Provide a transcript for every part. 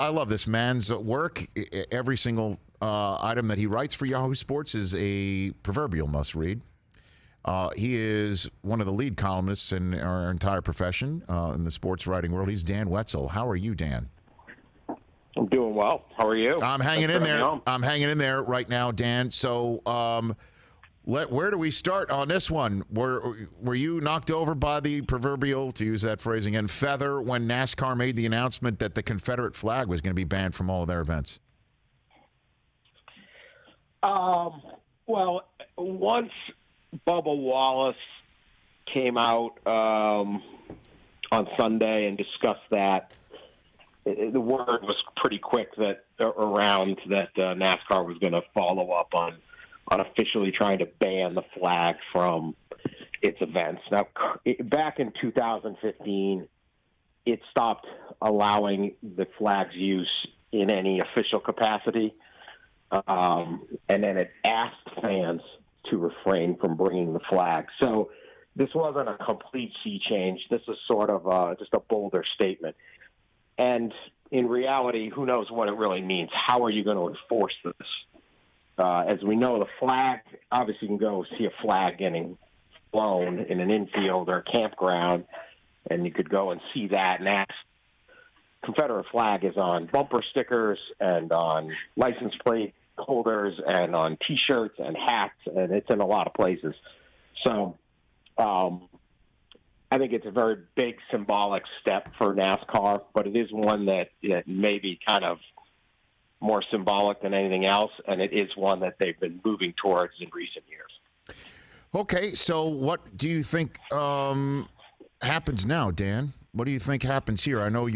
I love this man's work. Every single item that he writes for Yahoo Sports is a proverbial must-read. He is one of the lead columnists in our entire profession in the sports writing world. He's Dan Wetzel. How are you, Dan? I'm doing well. How are you? I'm hanging in there. I'm hanging in there right now, Dan. So where do we start on this one? Were you knocked over by the proverbial, to use that phrasing again, feather when NASCAR made the announcement that the Confederate flag was going to be banned from all of their events? Well, once Bubba Wallace came out on Sunday and discussed that, the word was pretty quick that NASCAR was going to follow up on officially trying to ban the flag from its events. Now, back in 2015, it stopped allowing the flag's use in any official capacity, and then it asked fans to refrain from bringing the flag. So this wasn't a complete sea change. This is sort of just a bolder statement. And in reality, who knows what it really means? How are you going to enforce this? As we know, the flag, obviously you can go see a flag getting flown in an infield or a campground, and you could go and see that. And Confederate flag is on bumper stickers and on license plate holders and on T-shirts and hats, and it's in a lot of places. So I think it's a very big symbolic step for NASCAR, but it is one that may be kind of more symbolic than anything else, and it is one that they've been moving towards in recent years. Okay, so what do you think happens now, Dan? What do you think happens here? I know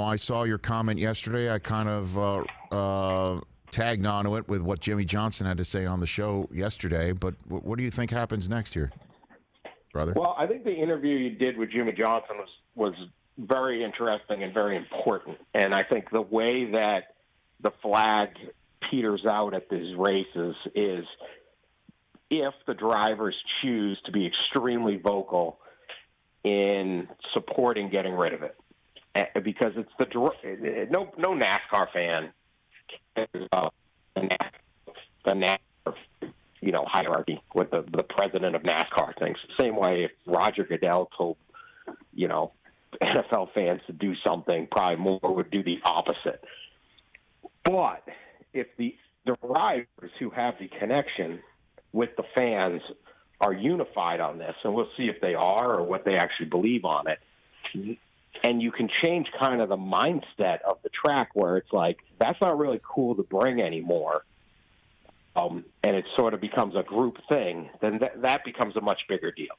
I saw your comment yesterday. I kind of tagged onto it with what Jimmy Johnson had to say on the show yesterday, but what do you think happens next here, brother? Well, I think the interview you did with Jimmy Johnson was very interesting and very important, and I think the way that the flag peters out at these races is if the drivers choose to be extremely vocal in supporting getting rid of it, because it's no NASCAR fan cares about the NASCAR hierarchy, what the president of NASCAR thinks. The same way if Roger Goodell told NFL fans to do something, probably more would do the opposite. But if the drivers who have the connection with the fans are unified on this, and we'll see if they are or what they actually believe on it, and you can change kind of the mindset of the track where it's like, that's not really cool to bring anymore, and it sort of becomes a group thing, then that becomes a much bigger deal.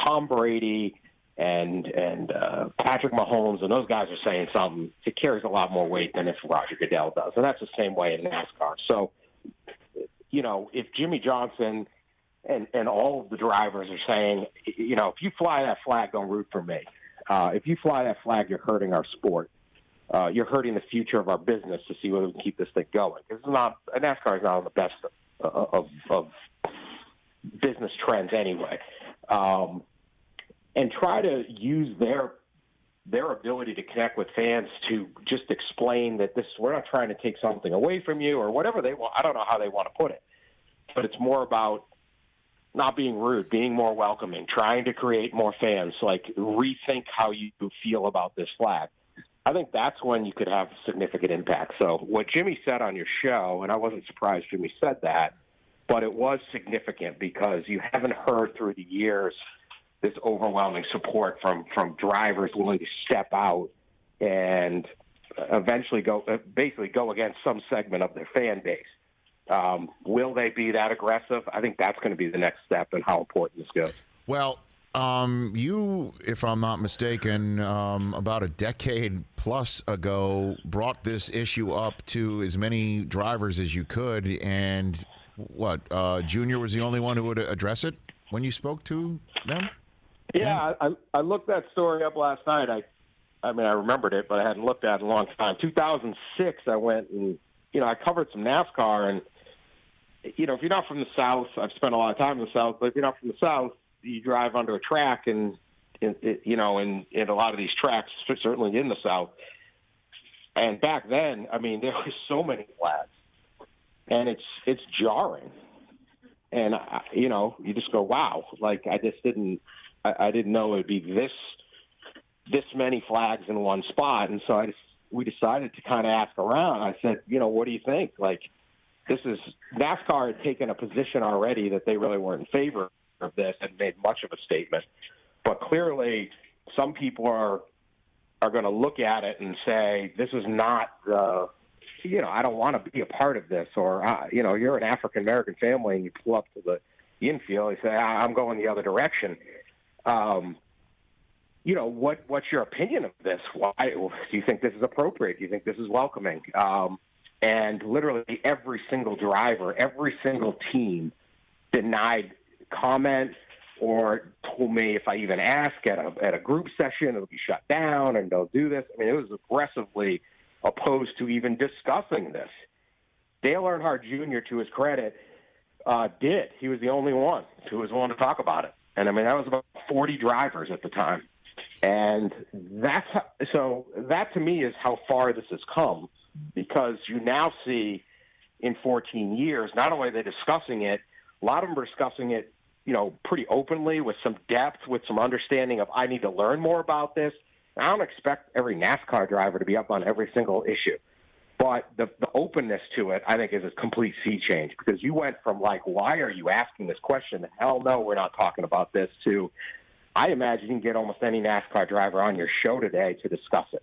Tom Brady and Patrick Mahomes and those guys are saying something, it carries a lot more weight than if Roger Goodell does. And that's the same way in NASCAR. So, if Jimmy Johnson and all of the drivers are saying, if you fly that flag, don't root for me. If you fly that flag, you're hurting our sport. You're hurting the future of our business to see whether we can keep this thing going. Because NASCAR is not on the best of business trends anyway. And try to use their ability to connect with fans to just explain that we're not trying to take something away from you or whatever they want. I don't know how they want to put it, but it's more about not being rude, being more welcoming, trying to create more fans, like rethink how you feel about this flag. I think that's when you could have significant impact. So what Jimmy said on your show, and I wasn't surprised Jimmy said that, but it was significant because you haven't heard through the years this overwhelming support from drivers willing to step out and eventually go against some segment of their fan base. Will they be that aggressive? I think that's going to be the next step in how important this goes. Well, you, if I'm not mistaken, about a decade plus ago, brought this issue up to as many drivers as you could, and Junior was the only one who would address it when you spoke to them? Yeah, I looked that story up last night. I remembered it, but I hadn't looked at it in a long time. 2006, I went and, I covered some NASCAR. And, if you're not from the South, I've spent a lot of time in the South, but if you're not from the South, you drive under a track and in a lot of these tracks, certainly in the South, And back then, I mean, there were so many flags, and it's jarring. And you just go, wow! Like I didn't know it'd be this many flags in one spot. And so we decided to kind of ask around. I said, what do you think? Like, NASCAR had taken a position already that they really weren't in favor of this and made much of a statement. But clearly, some people are going to look at it and say, this is not, I don't want to be a part of this. Or, you're an African-American family and you pull up to the infield and say, I'm going the other direction. What's your opinion of this? Why do you think this is appropriate? Do you think this is welcoming? And literally every single driver, every single team denied comment or told me if I even ask at a group session, it'll be shut down and they'll do this. I mean, it was aggressively opposed to even discussing this. Dale Earnhardt Jr., to his credit, did. He was the only one who was willing to talk about it. And, I mean, that was about 40 drivers at the time. And that to me is how far this has come, because you now see in 14 years, not only are they discussing it, a lot of them are discussing it, pretty openly with some depth, with some understanding of I need to learn more about this. And I don't expect every NASCAR driver to be up on every single issue. But the openness to it, I think, is a complete sea change, because you went from like, why are you asking this question? Hell no, we're not talking about this, to I imagine you can get almost any NASCAR driver on your show today to discuss it.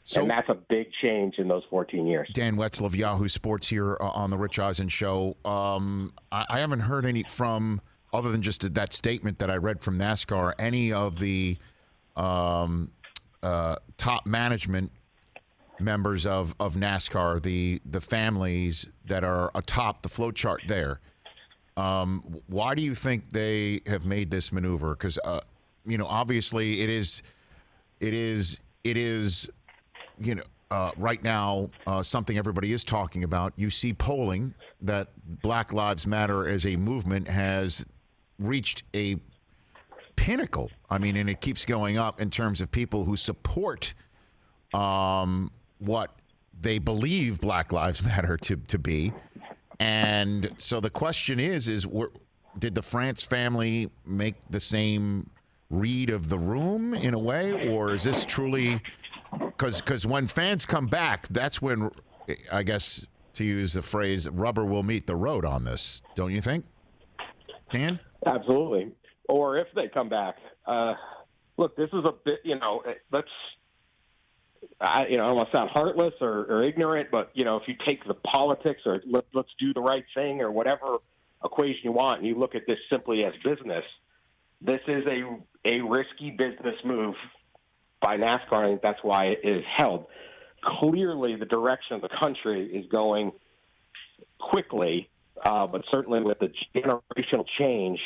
So, and that's a big change in those 14 years. Dan Wetzel of Yahoo Sports here on the Rich Eisen Show. I haven't heard any from, other than just that statement that I read from NASCAR, any of the top management members of NASCAR, the families that are atop the flow chart there. Why do you think they have made this maneuver? Because obviously it is right now something everybody is talking about. You see polling that Black Lives Matter as a movement has reached a pinnacle. I mean, and it keeps going up in terms of people who support what they believe Black Lives Matter to be. And so the question is did the France family make the same read of the room in a way, or is this truly because when fans come back, that's when, I guess, to use the phrase, rubber will meet the road on this, don't you think, Dan? Absolutely. Or if they come back. Look, this is a bit, I don't want to sound heartless or ignorant, but, if you take the politics or let's do the right thing or whatever equation you want, and you look at this simply as business, this is a risky business move by NASCAR. I think that's why it is held. Clearly, the direction of the country is going quickly, but certainly with the generational change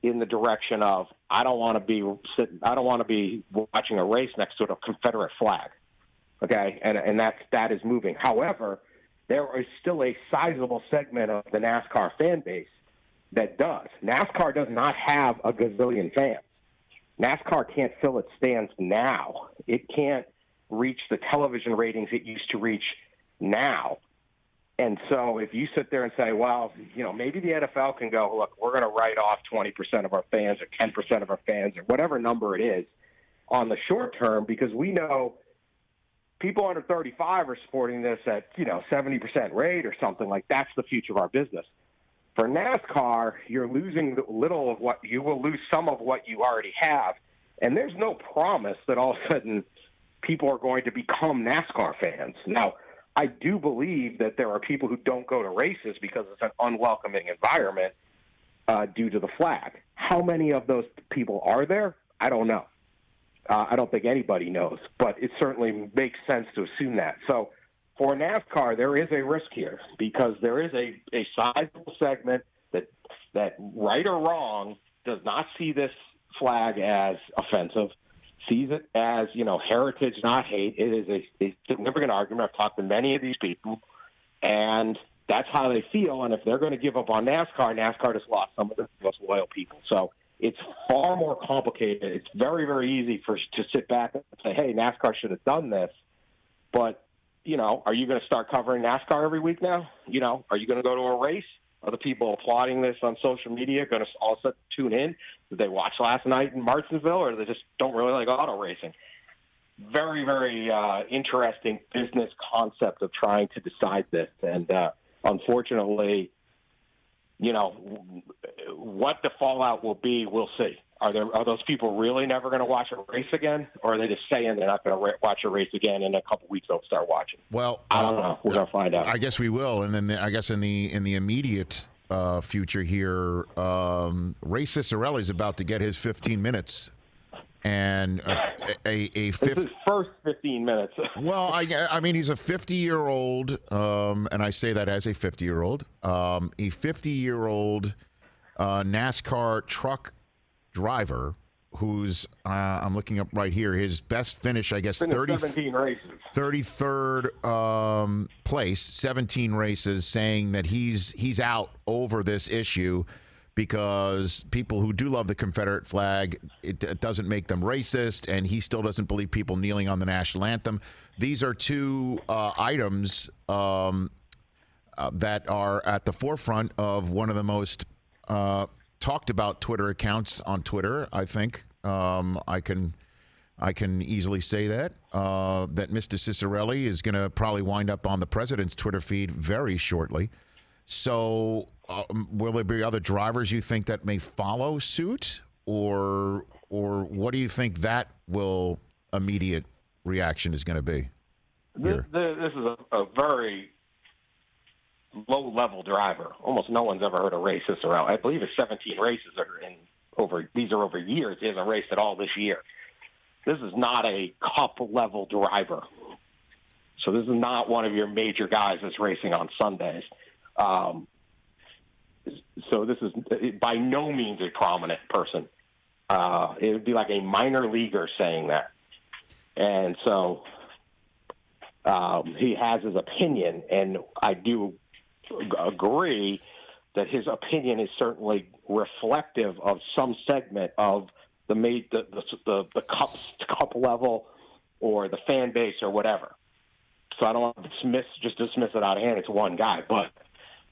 in the direction of I don't want to be watching a race next to a Confederate flag. Okay, and that is moving. However, there is still a sizable segment of the NASCAR fan base that does. NASCAR does not have a gazillion fans. NASCAR can't fill its stands now. It can't reach the television ratings it used to reach now. And so if you sit there and say, well, maybe the NFL can go, look, we're going to write off 20% of our fans or 10% of our fans or whatever number it is on the short term, because we know people under 35 are supporting this at, 70% rate or something like that's the future of our business. For NASCAR, you're losing little of what you will lose some of what you already have. And there's no promise that all of a sudden people are going to become NASCAR fans. Now, I do believe that there are people who don't go to races because it's an unwelcoming environment due to the flag. How many of those people are there? I don't know. I don't think anybody knows, but it certainly makes sense to assume that. So for NASCAR, there is a risk here because there is a sizable segment that right or wrong does not see this flag as offensive, sees it as, heritage, not hate. It is a significant argument. I've talked to many of these people, and that's how they feel. And if they're going to give up on NASCAR, NASCAR just lost some of the most loyal people. So it's far more complicated. It's very, very easy to sit back and say, hey, NASCAR should have done this. But are you going to start covering NASCAR every week now? Are you going to go to a race? Are the people applauding this on social media going to also tune in? Did they watch last night in Martinsville, or they just don't really like auto racing? Very, very interesting business concept of trying to decide this. And unfortunately, what the fallout will be, we'll see. Are those people really never going to watch a race again, or are they just saying they're not going to watch a race again, and in a couple weeks they'll start watching? Well, I don't know. We're going to find out. I guess we will, and then I guess in the immediate future here, Ray Ciccarelli is about to get his 15 minutes, and This is first 15 minutes. Well, I mean, he's a 50-year-old, and I say that as a 50-year-old, a 50-year-old NASCAR truck driver who's I'm looking up right here. His best finish, I guess, 17 races. 33rd place, 17 races, saying that he's out over this issue because people who do love the Confederate flag, it doesn't make them racist, and he still doesn't believe people kneeling on the national anthem. These are two items that are at the forefront of one of the most talked about Twitter accounts on Twitter. I think I can easily say that Mr. Ciccarelli is going to probably wind up on the president's Twitter feed very shortly. So will there be other drivers you think that may follow suit, or what do you think that immediate reaction is going to be? This is a very low-level driver. Almost no one's ever heard of Ray Ciccarelli. I believe his 17 races these are over years. He hasn't raced at all this year. This is not a cup-level driver. So this is not one of your major guys that's racing on Sundays. So this is by no means a prominent person. It would be like a minor leaguer saying that. And so he has his opinion, and I do agree that his opinion is certainly reflective of some segment of the cup level or the fan base or whatever. So I don't want to dismiss it out of hand. It's one guy, but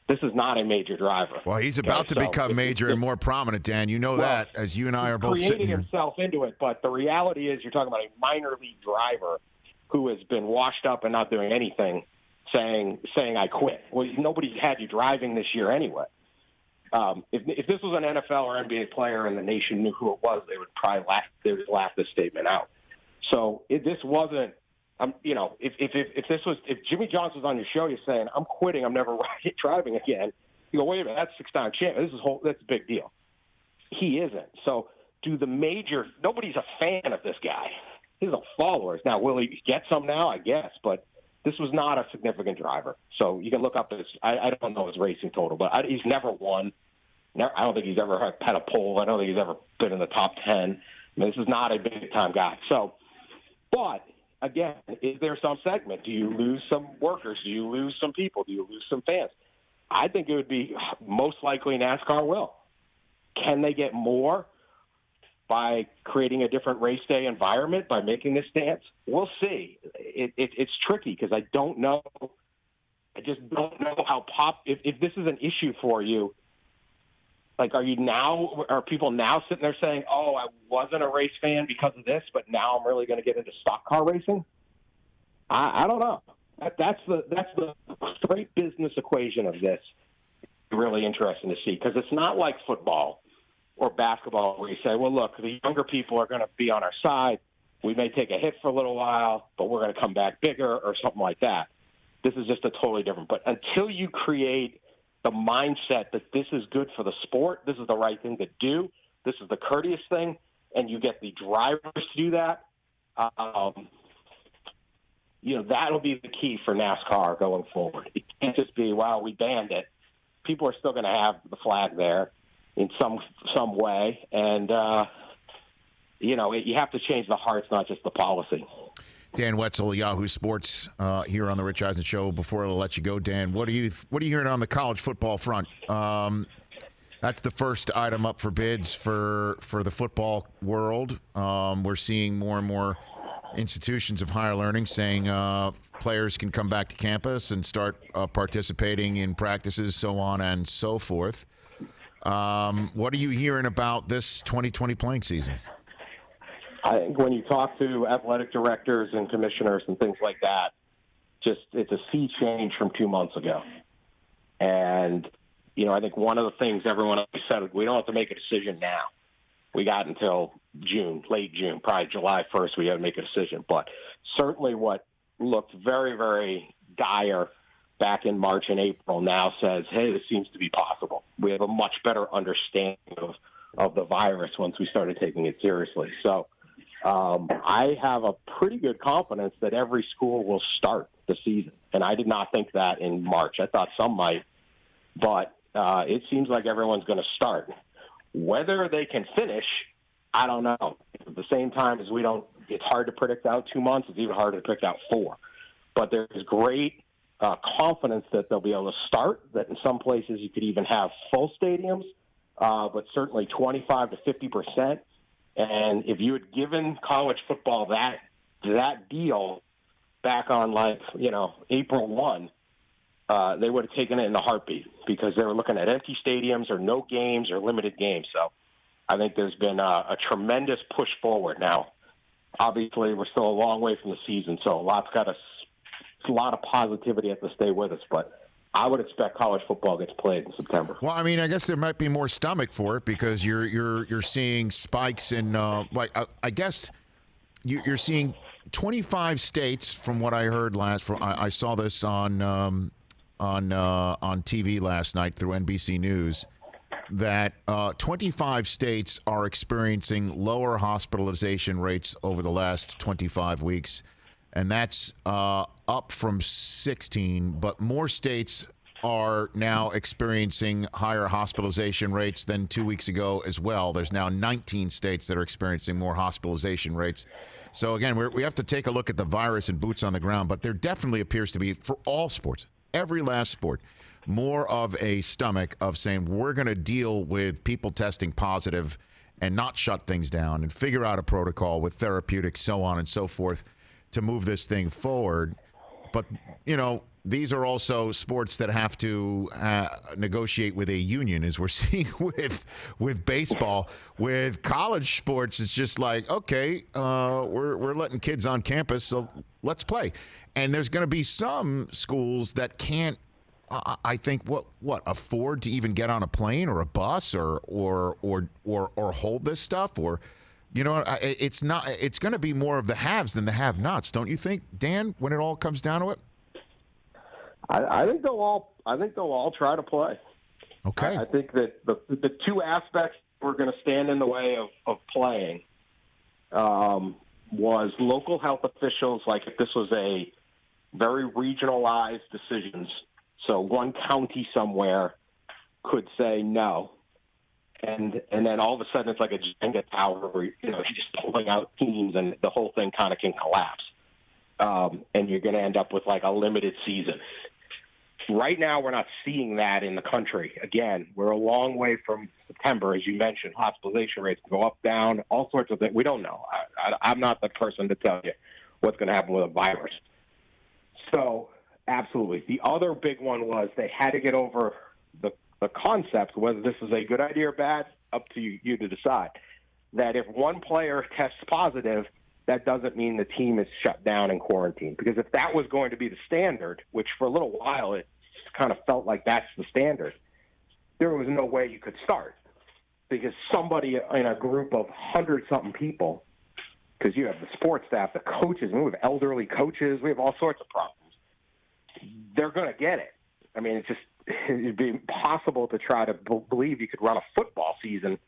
this is not a major driver. Well, he's about to become major and more prominent, Dan. You know that, as you and I are both creating himself into it. But the reality is, you're talking about a minor league driver who has been washed up and not doing anything, saying I quit. Well, nobody had you driving this year anyway. If this was an NFL or NBA player and the nation knew who it was, they would probably laugh this statement out. So if this wasn't, if Jimmy Johnson was on your show, you're saying I'm quitting, I'm never driving again. You go, wait a minute, that's six-time champ. That's a big deal. He isn't. So nobody's a fan of this guy. He's a follower. Now, will he get some now? I guess, but this was not a significant driver. So you can look up this. I don't know his racing total, but he's never won. I don't think he's ever had a pole. I don't think he's ever been in the top 10. I mean, this is not a big-time guy. So, but again, is there some segment? Do you lose some workers? Do you lose some people? Do you lose some fans? I think it would be most likely NASCAR will. Can they get more by creating a different race day environment, by making this stance? We'll see. It's tricky because I don't know. I just don't know how if this is an issue for you. Like, are people now sitting there saying, "Oh, I wasn't a race fan because of this, but now I'm really going to get into stock car racing"? I don't know. That's the straight business equation of this. Really interesting to see, because it's not like football or basketball where you say, "Well, look, the younger people are going to be on our side. We may take a hit for a little while, but we're going to come back bigger," or something like that. This is just a totally different. But until you create the mindset that this is good for the sport, this is the right thing to do, this is the courteous thing, and you get the drivers to do that, that'll be the key for NASCAR going forward. It can't just be, "Well, we banned it." People are still going to have the flag there in some way, and you have to change the hearts, not just the policy. Dan Wetzel, Yahoo Sports, here on the Rich Eisen Show. Before I let you go, Dan, what are you hearing on the college football front? That's the first item up for bids for the football world. We're seeing more and more institutions of higher learning saying players can come back to campus and start participating in practices, so on and so forth. What are you hearing about this 2020 playing season? I think when you talk to athletic directors and commissioners and things like that, it's a sea change from 2 months ago. And, I think one of the things everyone said, we don't have to make a decision now. We got until June, late June, probably July 1st, we had to make a decision. But certainly what looked very, very dire back in March and April now says, hey, this seems to be possible. We have a much better understanding of the virus once we started taking it seriously. So I have a pretty good confidence that every school will start the season. And I did not think that in March. I thought some might, but it seems like everyone's going to start. Whether they can finish, I don't know. At the same time as it's hard to predict out 2 months. It's even harder to predict out 4. But there's great confidence that they'll be able to start, that in some places you could even have full stadiums, but certainly 25 to 50%. And if you had given college football that deal back on April 1, they would have taken it in a heartbeat because they were looking at empty stadiums or no games or limited games. So I think there's been a tremendous push forward. Now, obviously, we're still a long way from the season, so a lot of positivity has to stay with us. But I would expect college football gets played in September. Well, I mean, I guess there might be more stomach for it because you're seeing spikes in I guess you're seeing 25 states from what I heard last. I saw this on TV last night through NBC News that 25 states are experiencing lower hospitalization rates over the last 25 weeks. And that's up from 16, but more states are now experiencing higher hospitalization rates than 2 weeks ago as well. There's now 19 states that are experiencing more hospitalization rates. So again, we have to take a look at the virus and boots on the ground, but there definitely appears to be, for all sports, every last sport, more of a stomach of saying we're going to deal with people testing positive and not shut things down and figure out a protocol with therapeutics, so on and so forth, to move this thing forward. But, these are also sports that have to negotiate with a union, as we're seeing with baseball. With college sports, it's just like, okay, we're letting kids on campus, so let's play. And there's going to be some schools that can't, I think, afford to even get on a plane or a bus or hold this stuff, or it's going to be more of the haves than the have-nots, don't you think, Dan? When it all comes down to it, I think they'll all try to play. Okay. I think that the two aspects were going to stand in the way of playing was local health officials. Like if this was a very regionalized decisions, so one county somewhere could say no. And then all of a sudden it's like a Jenga tower where you're just pulling out teams and the whole thing kind of can collapse. And you're going to end up with like a limited season. Right now we're not seeing that in the country. Again, we're a long way from September. As you mentioned, hospitalization rates go up, down, all sorts of things. We don't know. I'm not the person to tell you what's going to happen with a virus. So absolutely. The other big one was they had to get over the concept, whether this is a good idea or bad, up to you to decide, that if one player tests positive, that doesn't mean the team is shut down and quarantined. Because if that was going to be the standard, which for a little while it kind of felt like that's the standard, there was no way you could start. Because somebody in a group of 100-something people, because you have the sports staff, the coaches, we have elderly coaches, we have all sorts of problems, they're going to get it. I mean, it'd be impossible to try to believe you could run a football season.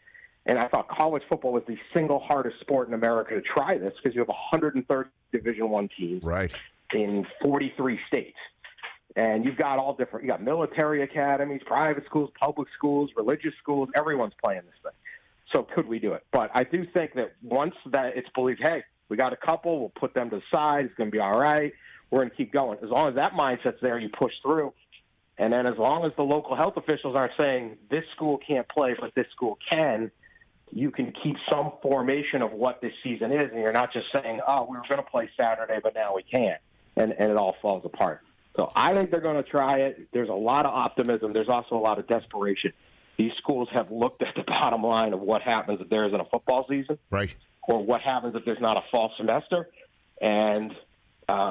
And I thought college football was the single hardest sport in America to try this because you have 130 Division I teams in 43 states. And you've got all different – you got military academies, private schools, public schools, religious schools. Everyone's playing this thing. So could we do it? But I do think that once that it's believed, hey, we got a couple, we'll put them to the side, it's going to be all right, we're going to keep going. As long as that mindset's there, you push through. And then as long as the local health officials aren't saying this school can't play but this school can – you can keep some formation of what this season is, and you're not just saying, oh, we were going to play Saturday, but now we can't, and it all falls apart. So I think they're going to try it. There's a lot of optimism. There's also a lot of desperation. These schools have looked at the bottom line of what happens if there isn't a football season, right, or what happens if there's not a fall semester, and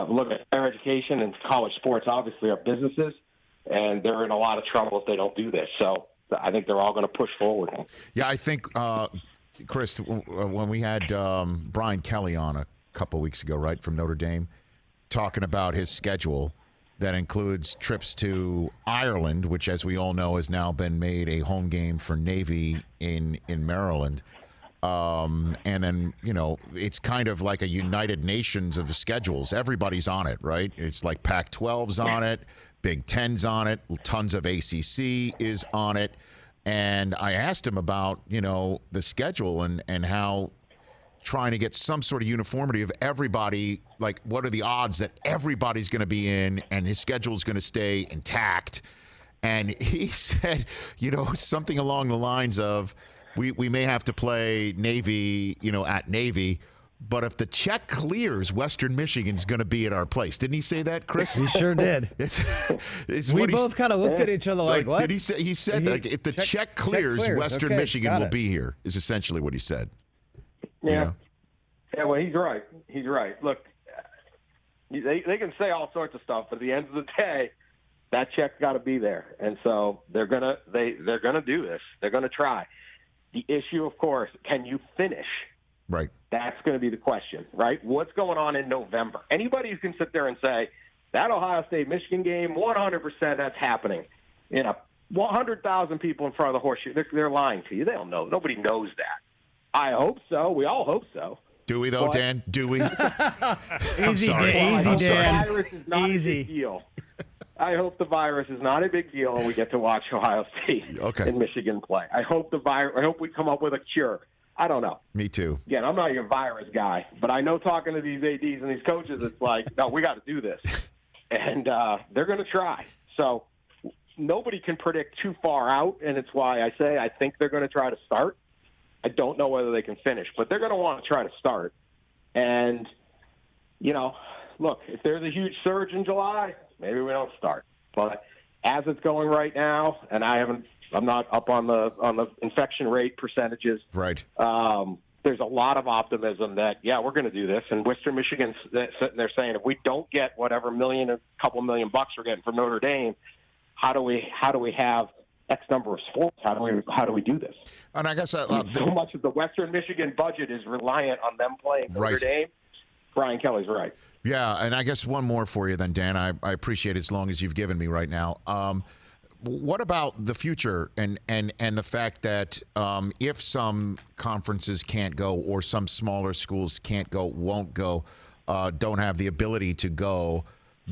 look at higher education and college sports obviously are businesses, and they're in a lot of trouble if they don't do this. So I think they're all going to push forward. Yeah, I think, Chris, when we had Brian Kelly on a couple weeks ago, right, from Notre Dame, talking about his schedule that includes trips to Ireland, which, as we all know, has now been made a home game for Navy in Maryland. And then, it's kind of like a United Nations of schedules. Everybody's on it, right? It's like Pac-12's on it, Big Ten's on it, tons of ACC is on it. And I asked him about, the schedule and how trying to get some sort of uniformity of everybody, like what are the odds that everybody's going to be in and his schedule is going to stay intact. And he said, something along the lines of, we may have to play Navy, at Navy, but if the check clears, Western Michigan's going to be at our place. Didn't he say that, Chris? He sure did. We both kind of looked at each other like, what? Did he say? He said, like, if the check clears, Western okay, Michigan will be here, is essentially what he said. Yeah. Yeah, well, he's right. He's right. Look, they can say all sorts of stuff, but at the end of the day, that check's got to be there. And so they're gonna do this. They're gonna try. The issue, of course, can you finish? Right. That's going to be the question, right? What's going on in November? Anybody who can sit there and say that Ohio State-Michigan game, 100% that's happening. 100,000 people in front of the horseshoe. They're lying to you. They don't know. Nobody knows that. I hope so. We all hope so. Do we, though, Dan? Do we? Easy, Dan. The virus is not a big deal. I hope the virus is not a big deal and we get to watch Ohio State and Michigan play. I hope we come up with a cure. I don't know. Me too. Again, I'm not your virus guy, but I know talking to these ADs and these coaches, it's like, no, we got to do this. And they're going to try. So nobody can predict too far out, and it's why I say I think they're going to try to start. I don't know whether they can finish, but they're going to want to try to start. And, look, if there's a huge surge in July, maybe we don't start. But as it's going right now, and I'm not up on the infection rate percentages. Right. There's a lot of optimism that, we're going to do this. And Western Michigan's sitting there saying, if we don't get whatever couple million bucks we're getting from Notre Dame, how do we have X number of sports? How do we do this? And I guess so much of the Western Michigan budget is reliant on them playing Notre Dame. Brian Kelly's right. Yeah, and I guess one more for you then, Dan. I appreciate it as long as you've given me right now. What about the future and the fact that if some conferences can't go or some smaller schools can't go, won't go, don't have the ability to go,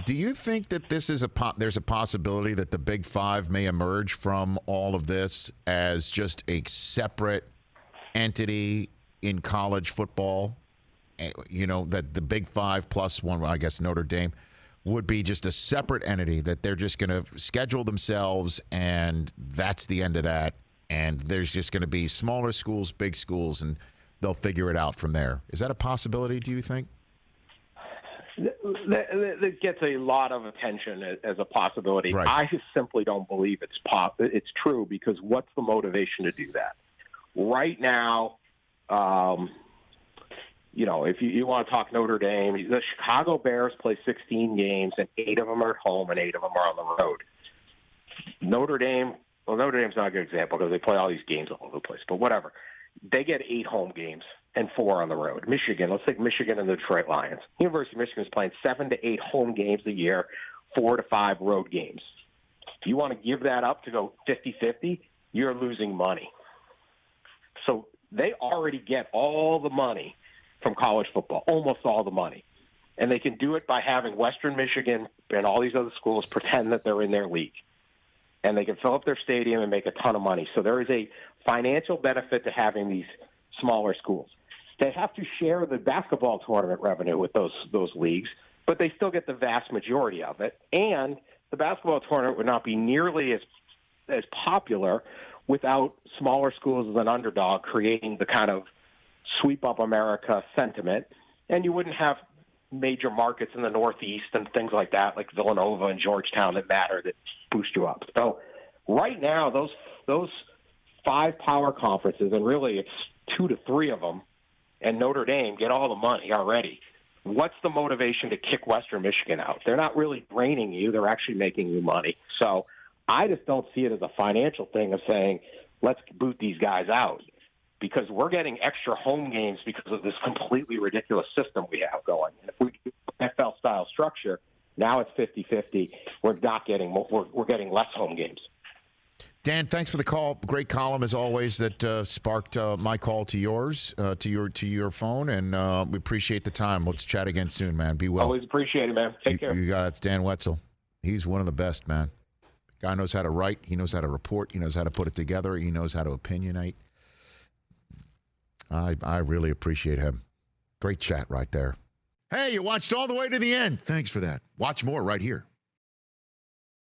do you think that this is there's a possibility that the Big Five may emerge from all of this as just a separate entity in college football? That the Big Five plus one, I guess Notre Dame, would be just a separate entity that they're just going to schedule themselves, and that's the end of that. And there's just going to be smaller schools, big schools, and they'll figure it out from there. Is that a possibility, do you think? It gets a lot of attention as a possibility. Right. I just simply don't believe it's true, because what's the motivation to do that? Right now, if you want to talk Notre Dame, the Chicago Bears play 16 games, and 8 of them are at home and 8 of them are on the road. Notre Dame's not a good example because they play all these games all over the place, but whatever. They get 8 home games and 4 on the road. Michigan, let's take Michigan and the Detroit Lions. University of Michigan is playing 7 to 8 home games a year, 4 to 5 road games. If you want to give that up to go 50-50, you're losing money. So they already get all the money from college football, almost all the money. And they can do it by having Western Michigan and all these other schools pretend that they're in their league. And they can fill up their stadium and make a ton of money. So there is a financial benefit to having these smaller schools. They have to share the basketball tournament revenue with those leagues, but they still get the vast majority of it. And the basketball tournament would not be nearly as popular without smaller schools as an underdog creating the kind of sweep up America sentiment. And you wouldn't have major markets in the Northeast and things like that, like Villanova and Georgetown, that matter, that boost you up. So right now, those 5 power conferences, and really it's 2 to 3 of them, and Notre Dame get all the money already. What's the motivation to kick Western Michigan out? They're not really draining you. They're actually making you money. So I just don't see it as a financial thing of saying, let's boot these guys out, because we're getting extra home games because of this completely ridiculous system we have going. And if we do NFL-style structure, now it's 50-50. We're not getting more, we're getting less home games. Dan, thanks for the call. Great column as always that sparked my call to yours, to your phone, and we appreciate the time. Let's chat again soon, man. Be well. Always appreciate it, man. Take care. You got it. It's Dan Wetzel. He's one of the best, man. Guy knows how to write. He knows how to report. He knows how to put it together. He knows how to opinionate. I really appreciate him. Great chat right there. Hey, you watched all the way to the end. Thanks for that. Watch more right here.